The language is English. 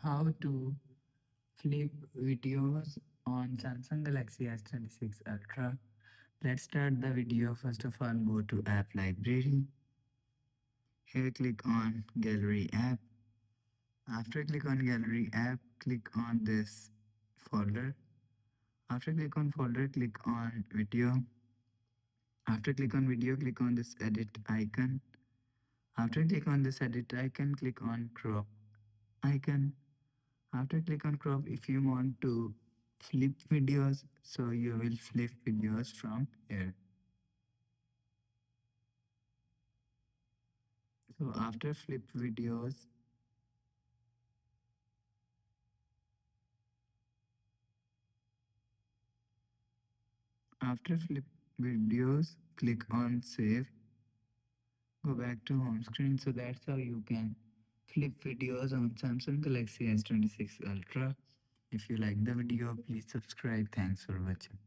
how to flip videos on Samsung Galaxy S26 Ultra. Let's start the video. First of all, go to App Library. Here, click on Gallery App. After click on Gallery App, click on this folder. After click on folder, click on Video. After click on Video, click on this Edit icon. After click on this Edit icon, click on Crop icon. After click on crop, if you want to flip videos, so you will flip videos from here. So after flip videos, click on save. Go back to home screen. So that's how you can flip videos on Samsung Galaxy S26 Ultra. If you like the video, please subscribe. Thanks for watching.